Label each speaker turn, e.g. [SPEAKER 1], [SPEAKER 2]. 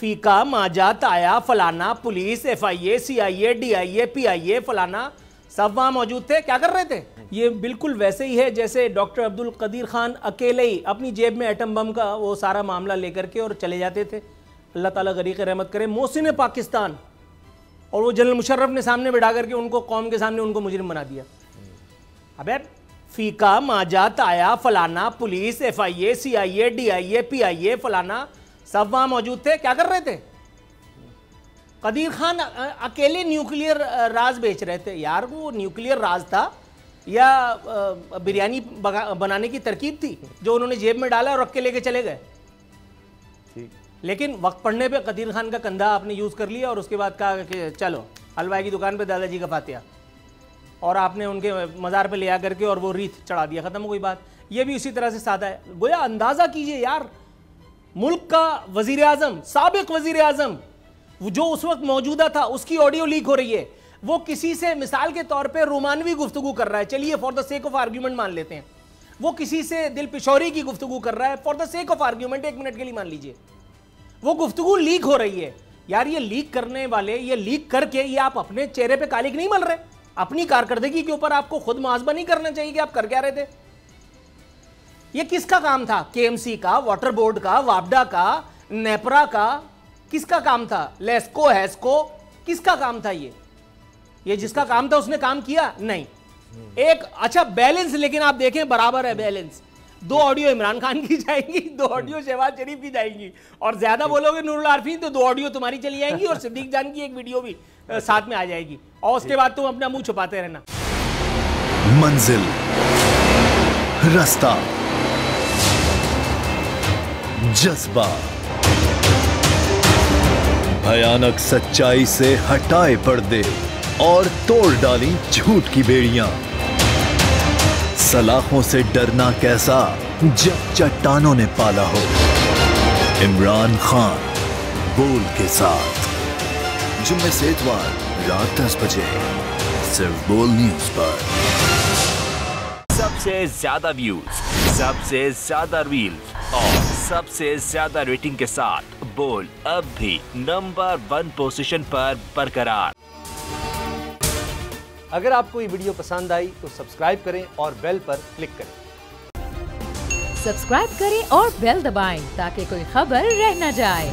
[SPEAKER 1] फीका, माजा, ताया, फलाना, police, FIA, CIA, DIA, PIA, फलाना सब वहां मौजूद थे। क्या कर रहे थे? ये बिल्कुल वैसे ही है जैसे डॉक्टर अब्दुल कदीर खान अकेले ही अपनी जेब में एटम बम का वो सारा मामला लेकर के और चले जाते थे। अल्लाह ताला गरीक रहमत करे। मोहसिन पाकिस्तान और वो जनरल मुशर्रफ ने सामने बिठा करके उनको कौम के सामने उनको मुजरिम बना दिया। अबे फीका, माजा, ताया, फलाना, police, FIA, CIA, DIA, PIA, फलाना सब वहां मौजूद थे। क्या कर रहे थे? कदीर खान अकेले न्यूक्लियर राज बेच रहे थे। यार वो न्यूक्लियर राज था या बिरयानी बनाने की तरकीब थी जो उन्होंने जेब में डाला और रख के लेके चले गए। लेकिन वक्त पड़ने पे कदीर खान का कंधा आपने यूज़ कर लिया और उसके बाद कहा कि चलो हलवाई की दुकान पे दादाजी का फातिहा, और आपने उनके मज़ार पे ले आ करके और वो रीत चढ़ा दिया, ख़त्म हो गई बात। ये भी उसी तरह से सादा है। गोया अंदाज़ा कीजिए यार, मुल्क का वज़ीर आज़म, साबिक वज़ीर आज़म जो उस वक्त मौजूदा था, उसकी ऑडियो लीक हो रही है। वो किसी से मिसाल के तौर पे रोमानवी गुफ्तगू कर रहा है, चलिए for the sake of argument मान लेते हैं। वो किसी से दिल पिशौरी की गुफ्तगू कर रहा है, for the sake of argument, एक मिनट के लिए मान लीजिए। वो गुफ्तगू लीक हो रही है। यार ये लीक करने वाले, ये लीक करके ये आप अपने चेहरे पे कालिक नहीं मल रहे? अपनी कारकर्दगी के ऊपर आपको खुद मुहासबा नहीं करना चाहिए कि आप कर क्या रहे थे? ये किसका काम था? KMC का, वाटर बोर्ड का, वापडा का, नेपरा का, किसका काम था? लेस्को, हैस्को, किसका काम था? ये जिसका काम था उसने काम किया नहीं। एक अच्छा बैलेंस, लेकिन आप देखें बराबर है बैलेंस। 2 ऑडियो इमरान खान की जाएंगी, 2 ऑडियो शहबाज शरीफ की जाएंगी, और ज्यादा बोलोगे नूरुल आरफीन तो 2 ऑडियो तुम्हारी चली जाएंगी और सिद्दीक जान की एक वीडियो भी साथ में आ जाएगी, और उसके बाद तुम अपना मुंह छुपाते रहना।
[SPEAKER 2] मंजिल, रास्ता, जज्बा, भयानक सच्चाई से हटाए पर्दे और तोड़ डाली झूठ की बेड़ियां। सलाखों से डरना कैसा जब चट्टानों ने पाला हो। इमरान खान बोल के साथ जुम्मे से इतवार रात 10 बजे सिर्फ बोल न्यूज पर।
[SPEAKER 3] सबसे ज्यादा व्यूज, सबसे ज्यादा रील्स और सबसे ज्यादा रेटिंग के साथ बोल अब भी नंबर 1 पोजीशन पर बरकरार।
[SPEAKER 4] अगर आपको ये वीडियो पसंद आई तो सब्सक्राइब करें और बेल पर क्लिक करें।
[SPEAKER 5] सब्सक्राइब करें और बेल दबाएं ताकि कोई खबर रह न जाए।